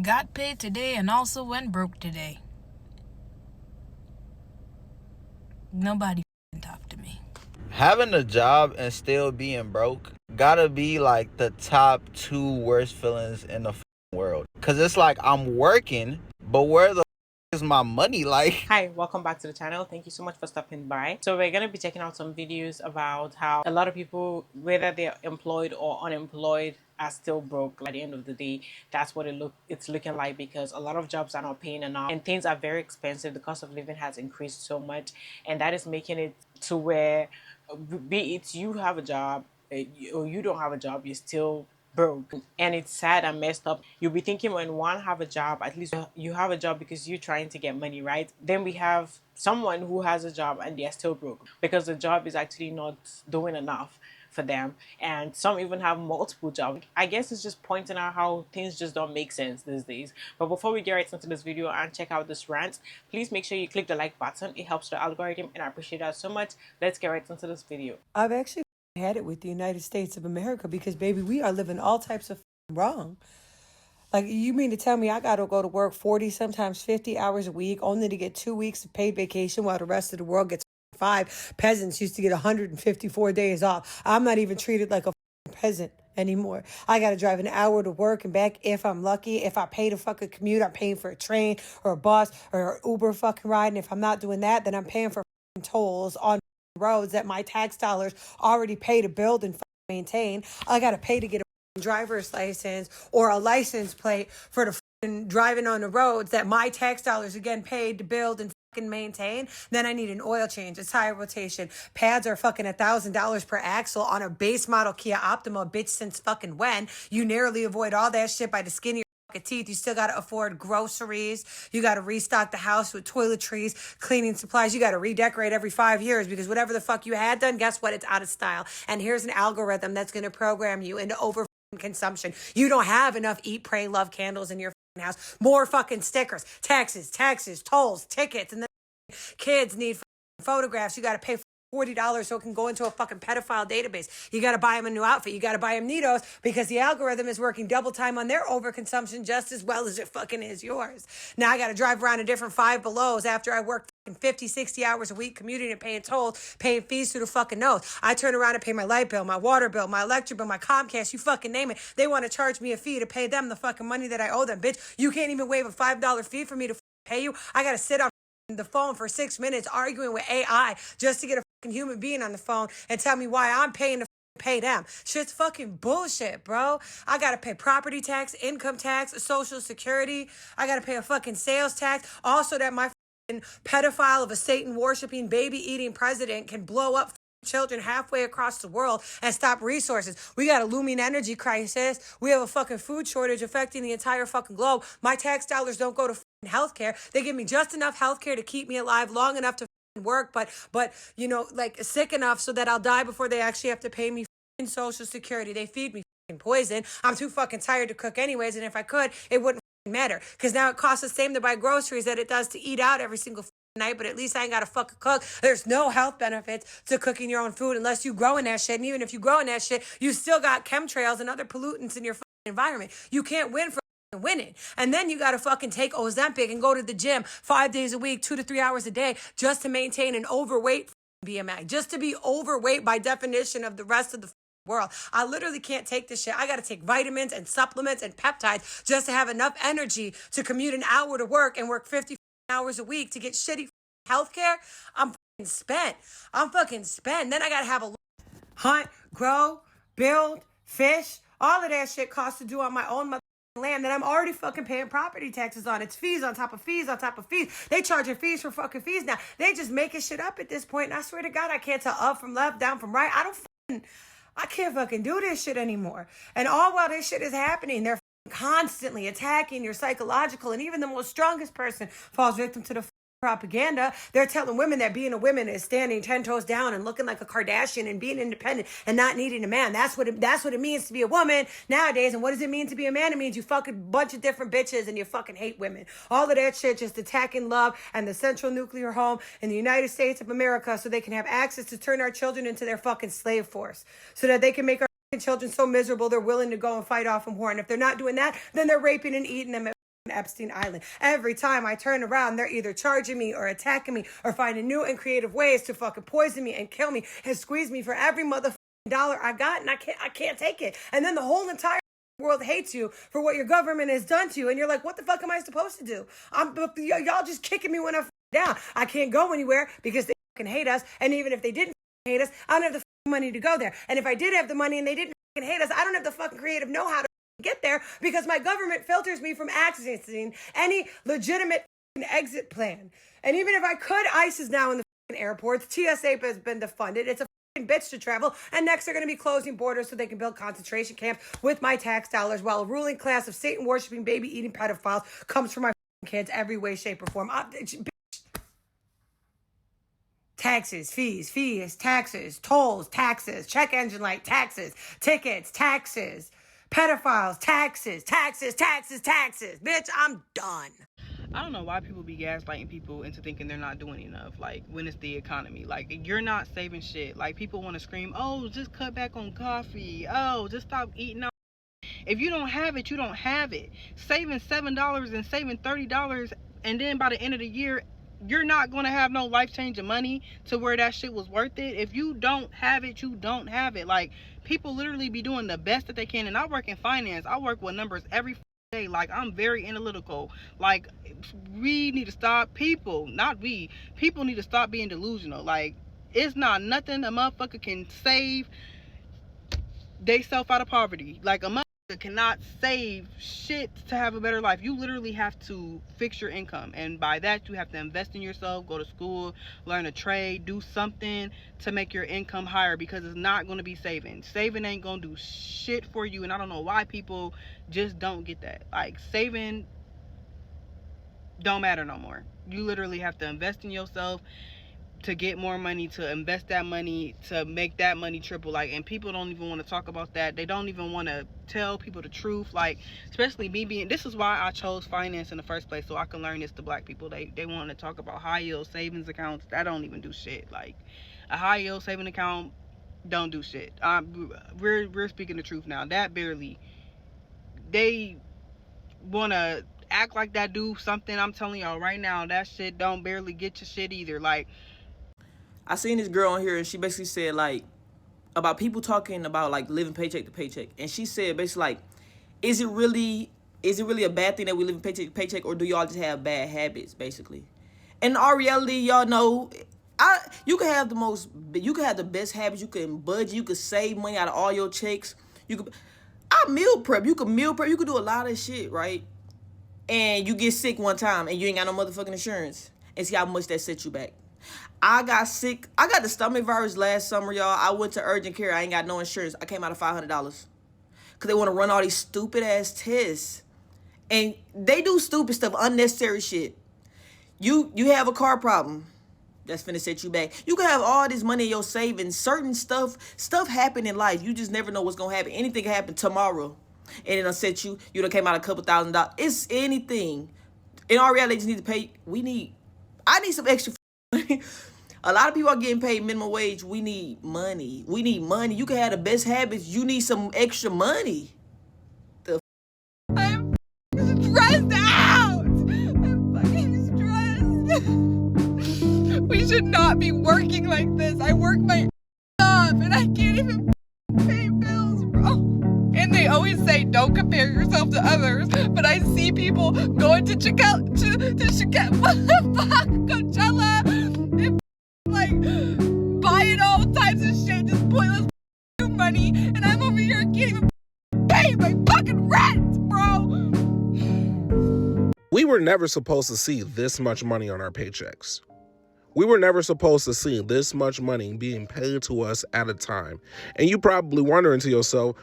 Got paid today and also went broke today. Nobody talk to me. Having a job and still being broke gotta be like the top two worst feelings in the world. Cause it's like I'm working, but where the is my money? Like, hi, welcome back to the channel. Thank you so much for stopping by. So we're going to be checking out some videos about how a lot of people, whether they're employed or unemployed, are still broke. At the end of the day, that's what it's looking like, because a lot of jobs are not paying enough and things are very expensive. The cost of living has increased so much, and that is making it to where, be it you have a job or you don't have a job, you're still broke. And it's sad and messed up. You'll be thinking, when one have a job, at least you have a job because you're trying to get money, right? Then we have someone who has a job and they're still broke because the job is actually not doing enough for them, and some even have multiple jobs. I guess it's just pointing out how things just don't make sense these days. But before we get right into this video and check out this rant, please make sure you click the like button. It helps the algorithm and I appreciate that so much. Let's get right into this video. I've actually had it with the United States of America because, baby, we are living all types of wrong. Like, you mean to tell me I got to go to work 40, sometimes 50 hours a week only to get 2 weeks of paid vacation while the rest of the world gets 5? Peasants used to get 154 days off. I'm not even treated like a peasant anymore. I got to drive an hour to work and back if I'm lucky. If I pay to fucking commute, I'm paying for a train or a bus or an Uber fucking ride. And if I'm not doing that, then I'm paying for tolls on roads that my tax dollars already pay to build and maintain. I got to pay to get a driver's license or a license plate for the driving on the roads that my tax dollars again paid to build and maintain. Then I need an oil change, a tire rotation. Pads are fucking $1,000 per axle on a base model Kia Optima, bitch, since fucking when? You narrowly avoid all that shit by the skin of your teeth. You still got to afford groceries. You got to restock the house with toiletries, cleaning supplies. You got to redecorate every 5 years because whatever the fuck you had done, guess what? It's out of style. And here's an algorithm that's going to program you into over consumption. You don't have enough eat, pray, love candles in your house. More fucking stickers, taxes, tolls, tickets, and then kids need photographs. You got to pay $40 so it can go into a fucking pedophile database. You got to buy them a new outfit. You got to buy them Neatos because the algorithm is working double time on their overconsumption just as well as it fucking is yours. Now I got to drive around in different Five Belows after I work 50, 60 hours a week commuting and paying tolls, paying fees through the fucking nose. I turn around and pay my light bill, my water bill, my electric bill, my Comcast, you fucking name it. They want to charge me a fee to pay them the fucking money that I owe them, bitch. You can't even waive a $5 fee for me to pay you. I got to sit on the phone for 6 minutes arguing with AI just to get a fucking human being on the phone and tell me why I'm paying to pay them. Shit's fucking bullshit, bro. I gotta pay property tax, income tax, social security. I gotta pay a fucking sales tax. Also, that my fucking pedophile of a Satan worshiping, baby eating president can blow up children halfway across the world and stop resources. We got a looming energy crisis. We have a fucking food shortage affecting the entire fucking globe. My tax dollars don't go to healthcare. They give me just enough healthcare to keep me alive long enough to work, but you know, like sick enough so that I'll die before they actually have to pay me social security. They feed me poison. I'm too fucking tired to cook anyways, and if I could, it wouldn't matter because now it costs the same to buy groceries that it does to eat out every single night, but at least I ain't gotta fucking cook. There's no health benefits to cooking your own food unless you growing that shit, and even if you growing that shit, you still got chemtrails and other pollutants in your environment. You can't win for winning. And then you got to fucking take Ozempic and go to the gym 5 days a week, 2 to 3 hours a day, just to maintain an overweight BMI, just to be overweight by definition of the rest of the world. I literally can't take this shit. I got to take vitamins and supplements and peptides just to have enough energy to commute an hour to work and work 50 hours a week to get shitty healthcare. I'm fucking spent. Then I got to have a hunt, grow, build, fish. All of that shit costs to do on my own land that I'm already fucking paying property taxes on. It's fees on top of fees on top of fees. They charging fees for fucking fees now. They just making shit up at this point. And I swear to God, I can't tell up from left, down from right. I can't fucking do this shit anymore. And all while this shit is happening, they're constantly attacking your psychological, and even the most strongest person falls victim to the propaganda. They're telling women that being a woman is standing 10 toes down and looking like a Kardashian and being independent and not needing a man. That's what it means to be a woman nowadays. And what does it mean to be a man? It means you fuck a bunch of different bitches and you fucking hate women. All of that shit just attacking love and the central nuclear home in the United States of America so they can have access to turn our children into their fucking slave force so that they can make our children so miserable they're willing to go and fight off in war. And if they're not doing that, then they're raping and eating them Epstein Island. Every time I turn around, they're either charging me or attacking me or finding new and creative ways to fucking poison me and kill me and squeeze me for every motherfucking dollar I got, and I can't take it. And then the whole entire world hates you for what your government has done to you, and you're like, what the fuck am I supposed to do? Y'all just kicking me when I'm down. I can't go anywhere because they fucking hate us, and even if they didn't hate us, I don't have the money to go there. And if I did have the money and they didn't hate us, I don't have the fucking creative know-how to get there because my government filters me from accessing any legitimate exit plan. And even if I could, ICE is now in the airports. TSA has been defunded. It's a bitch to travel. And next they're going to be closing borders so they can build concentration camps with my tax dollars while a ruling class of Satan-worshipping, baby-eating pedophiles comes for my kids every way, shape, or form. Taxes, fees, taxes, tolls, taxes, check engine light, taxes, tickets, taxes, pedophiles, taxes. Bitch, I'm done. I don't know why people be gaslighting people into thinking they're not doing enough, like, when it's the economy. Like, you're not saving shit. Like, people want to scream, oh, just cut back on coffee. Oh, just stop eating out. If you don't have it, you don't have it. Saving $7 and saving $30, and then by the end of the year, you're not going to have no life-changing money to where that shit was worth it. If you don't have it, you don't have it. Like, people literally be doing the best that they can. And I work in finance. I work with numbers every day. Like, I'm very analytical. Like, we need to stop. People need to stop being delusional. Like, it's not nothing a motherfucker can save they self out of poverty. Like, a motherfucker cannot save shit to have a better life. You literally have to fix your income, and by that you have to invest in yourself, go to school, learn a trade, do something to make your income higher, because it's not going to be saving ain't going to do shit for you. And I don't know why people just don't get that. Like, saving don't matter no more. You literally have to invest in yourself to get more money, to invest that money, to make that money triple. Like, and people don't even want to talk about that. They don't even want to tell people the truth. Like, especially me being, this is why I chose finance in the first place, so I can learn this to black people. They want to talk about high yield savings accounts. That don't even do shit. Like, a high yield saving account don't do shit. We're speaking the truth now. That barely, they want to act like that do something. I'm telling y'all right now, that shit don't barely get your shit either. Like, I seen this girl on here and she basically said, like, about people talking about, like, living paycheck to paycheck. And she said basically, like, is it really a bad thing that we live paycheck to paycheck, or do y'all just have bad habits, basically? And in our reality, y'all know, you can have the best habits. You can budget, you can save money out of all your checks. I meal prep. You can do a lot of shit, right? And you get sick one time and you ain't got no motherfucking insurance. And see how much that sets you back. I got sick. I got the stomach virus last summer, y'all. I went to urgent care. I ain't got no insurance. I came out of $500 because they want to run all these stupid ass tests, and they do stupid stuff, unnecessary shit. You have a car problem, that's finna set you back. You can have all this money in your savings. Certain stuff happen in life. You just never know what's gonna happen. Anything can happen tomorrow, and it'll set you. You done came out a couple $1,000s. It's anything. In our reality, just need to pay. I need some extra. A lot of people are getting paid minimum wage. We need money. You can have the best habits. You need some extra money. I'm stressed out. I'm fucking stressed. We should not be working like this. I work my off and I can't even pay bills, bro. And they always say don't compare yourself to others, but I see people going to what the fuck, Coachella, and like buying all types of shit, just pointless money, and I'm over here can't even pay my fucking rent, bro. We were never supposed to see this much money on our paychecks. We were never supposed to see this much money being paid to us at a time. And you probably wondering to yourself,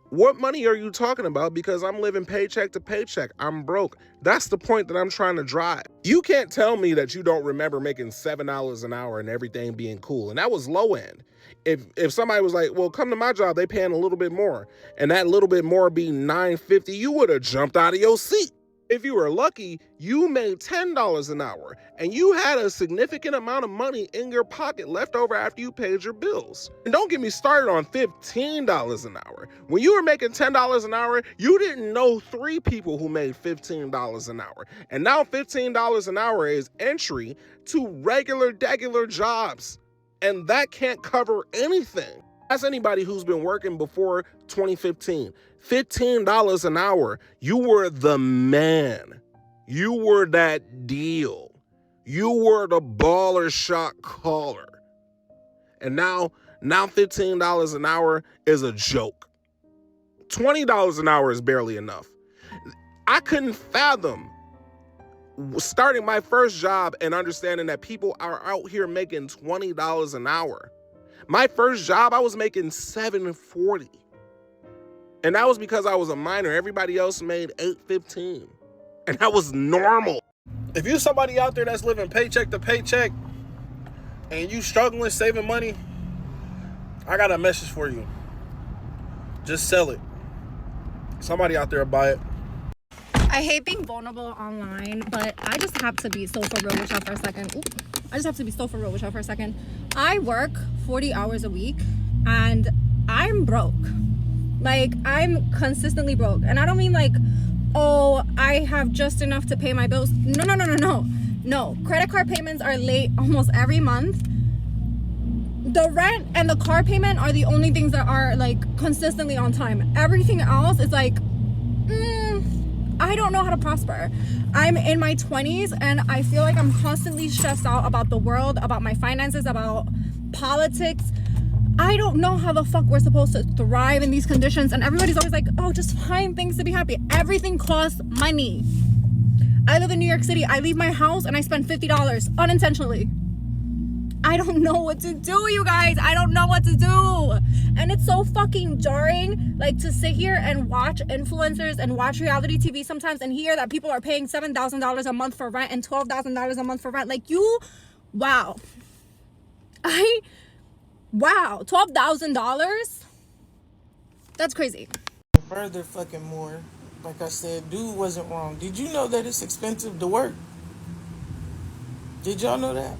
what money are you talking about? Because I'm living paycheck to paycheck. I'm broke. That's the point that I'm trying to drive. You can't tell me that you don't remember making $7 an hour and everything being cool. And that was low end. If somebody was like, well, come to my job, they paying a little bit more, and that little bit more being $9.50, you would have jumped out of your seat. If you were lucky, you made $10 an hour, and you had a significant amount of money in your pocket left over after you paid your bills. And don't get me started on $15 an hour. When you were making $10 an hour, you didn't know 3 people who made $15 an hour. And now $15 an hour is entry to regular jobs. And that can't cover anything. Ask anybody who's been working before 2015. $15 an hour. You were the man. You were that deal. You were the baller shot caller. And now $15 an hour is a joke. $20 an hour is barely enough. I couldn't fathom starting my first job and understanding that people are out here making $20 an hour. My first job, I was making $7.40. And that was because I was a minor. Everybody else made $8.15. And that was normal. If you're somebody out there that's living paycheck to paycheck and you struggling saving money, I got a message for you. Just sell it. Somebody out there will buy it. I hate being vulnerable online, but I just have to be so for real with y'all for a second. I work 40 hours a week and I'm broke. Like, I'm consistently broke. And I don't mean like, oh, I have just enough to pay my bills. No. Credit card payments are late almost every month. The rent and the car payment are the only things that are like consistently on time. Everything else is like, I don't know how to prosper. I'm in my 20s and I feel like I'm constantly stressed out about the world, about my finances, about politics. I don't know how the fuck we're supposed to thrive in these conditions. And everybody's always like, oh, just find things to be happy. Everything costs money. I live in New York City. I leave my house and I spend $50 unintentionally. I don't know what to do, you guys. I don't know what to do. And it's so fucking jarring, like, to sit here and watch influencers and watch reality TV sometimes and hear that people are paying $7,000 a month for rent and $12,000 a month for rent. Like, wow. Wow, $12,000? That's crazy. Further fucking more, like I said, dude wasn't wrong. Did you know that it's expensive to work? Did y'all know that?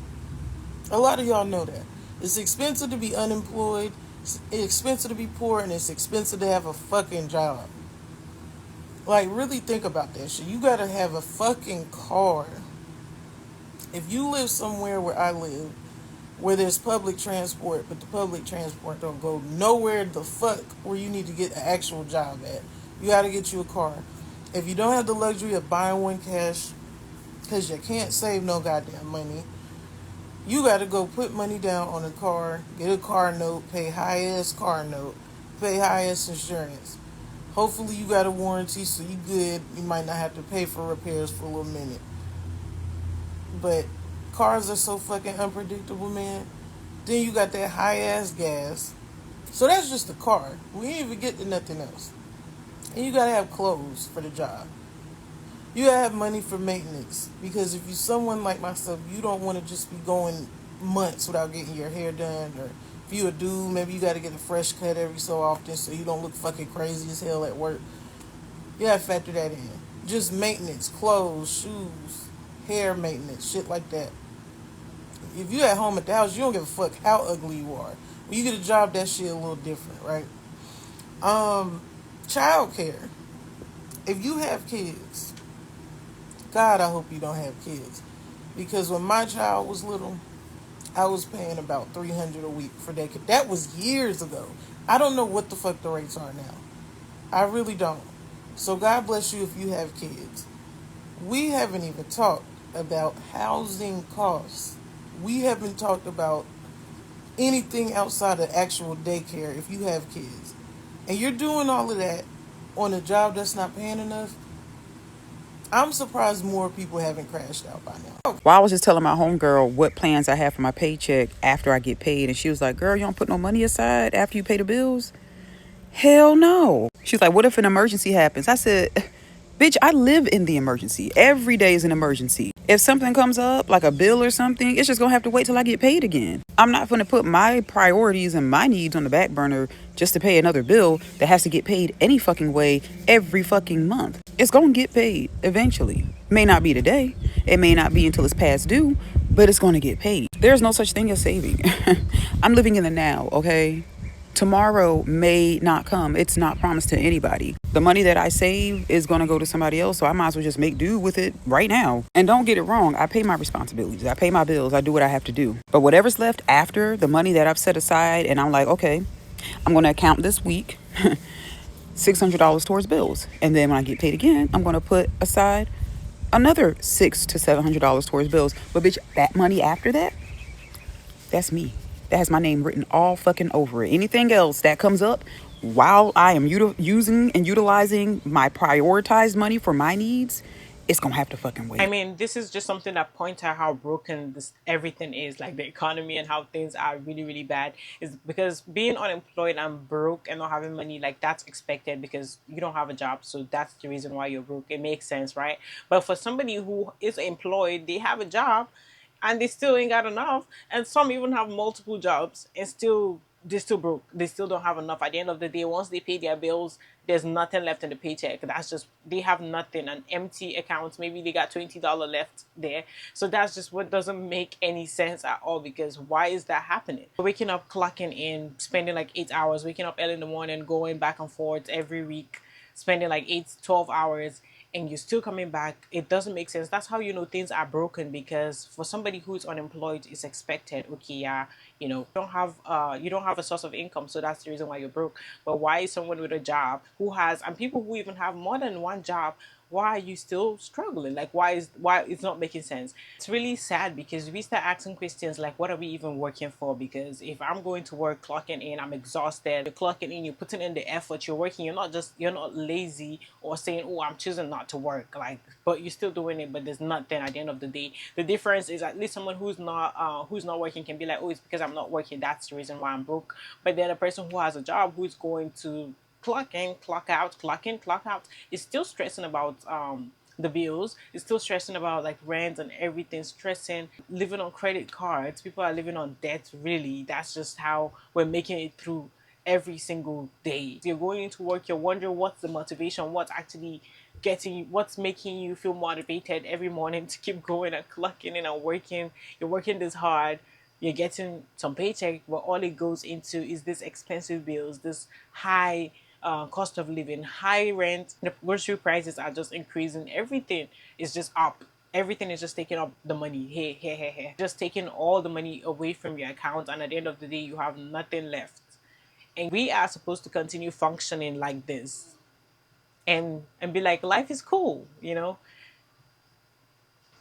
A lot of y'all know that. It's expensive to be unemployed, it's expensive to be poor, and it's expensive to have a fucking job. Like, really think about that shit. You gotta have a fucking car. If you live somewhere where I live, where there's public transport, but the public transport don't go nowhere the fuck where you need to get an actual job at, you gotta get you a car. If you don't have the luxury of buying one cash, because you can't save no goddamn money, you got to go put money down on a car, get a car note, pay high-ass car note, pay high-ass insurance. Hopefully you got a warranty so you good. You might not have to pay for repairs for a little minute. But cars are so fucking unpredictable, man. Then you got that high-ass gas. So that's just the car. We ain't even get to nothing else. And you got to have clothes for the job. You gotta have money for maintenance, because if you're someone like myself, you don't want to just be going months without getting your hair done. Or if you a dude, maybe you gotta get a fresh cut every so often so you don't look fucking crazy as hell at work. You gotta factor that in. Just maintenance, clothes, shoes, hair maintenance, shit like that. If you at home at the house, you don't give a fuck how ugly you are. When you get a job, that shit a little different, right? Child care. If you have kids, God, I hope you don't have kids. Because when my child was little, I was paying about $300 a week for daycare. That was years ago. I don't know what the fuck the rates are now. I really don't. So God bless you if you have kids. We haven't even talked about housing costs. We haven't talked about anything outside of actual daycare if you have kids. And you're doing all of that on a job that's not paying enough. I'm surprised more people haven't crashed out by now. Well, I was just telling my homegirl what plans I have for my paycheck after I get paid. And she was like, girl, you don't put no money aside after you pay the bills? Hell no. She was like, what if an emergency happens? I said, bitch, I live in the emergency. Every day is an emergency. If something comes up, like a bill or something, it's just gonna have to wait till I get paid again. I'm not gonna put my priorities and my needs on the back burner just to pay another bill that has to get paid any fucking way every fucking month. It's gonna get paid eventually. May not be today, it may not be until it's past due, but it's gonna get paid. There's no such thing as saving. I'm living in the now, okay? Tomorrow may not come. It's not promised to anybody. The money that I save is going to go to somebody else, so I might as well just make do with it right now. And don't get it wrong, I pay my responsibilities. I pay my bills. I do what I have to do. But whatever's left after the money that I've set aside, and I'm like, okay, I'm going to account this week $600 towards bills. And then when I get paid again, I'm going to put aside another $600 to $700 towards bills. But bitch, that money after that, that's me. That has my name written all fucking over it. Anything else that comes up while I am using and utilizing my prioritized money for my needs, it's gonna have to fucking I wait. mean, this is just something that points out how broken this everything is, like the economy and how things are really, really bad. Is because being unemployed and broke and not having money, like that's expected because you don't have a job. So that's the reason why you're broke. It makes sense, right? But for somebody who is employed, they have a job and they still ain't got enough. And some even have multiple jobs and still they're still broke. They still don't have enough. At the end of the day, once they pay their bills, there's nothing left in the paycheck. That's just they have nothing, an empty account. Maybe they got $20 left there. So that's just what doesn't make any sense at all. Because why is that happening? Waking up, clocking in, spending like 8 hours, waking up early in the morning, going back and forth every week, spending like 8 to 12 hours, and you're still coming back. It doesn't make sense. That's how you know things are broken, because for somebody who's unemployed, it's expected, okay, yeah, you don't have a source of income, so that's the reason why you're broke. But why is someone with a job who has, and people who even have more than one job, why are you still struggling? Like, why it's not making sense? It's really sad because we start asking questions like, what are we even working for? Because if I'm going to work, clocking in, I'm exhausted, you're clocking in, you're putting in the effort, you're working, you're not lazy or saying, oh, I'm choosing not to work, like, but you're still doing it, but there's nothing at the end of the day. The difference is at least someone who's not working can be like, oh, it's because I'm not working, that's the reason why I'm broke. But then a person who has a job, who's going to clock in, clock out, clock in, clock out, is still stressing about the bills, is still stressing about like rent and everything, stressing, living on credit cards. People are living on debt, really. That's just how we're making it through every single day. You're going into work, you're wondering what's the motivation, what's actually getting you, what's making you feel motivated every morning to keep going and clocking in and working. You're working this hard, you're getting some paycheck, but all it goes into is this expensive bills, this high cost of living, high rent. The grocery prices are just increasing. Everything is just up. Everything is just taking up the money. Hey, hey, hey, hey. Just taking all the money away from your account, and at the end of the day, you have nothing left. And we are supposed to continue functioning like this, and be like, life is cool, you know.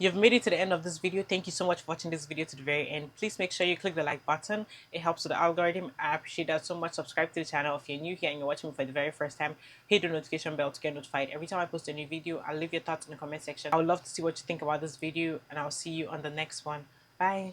You've made it to the end of this video. Thank you so much for watching this video to the very end. Please make sure you click the like button. It helps with the algorithm. I appreciate that so much. Subscribe to the channel if you're new here and you're watching me for the very first time. Hit the notification bell to get notified every time I post a new video. I'll leave your thoughts in the comment section. I would love to see what you think about this video, and I'll see you on the next one. Bye.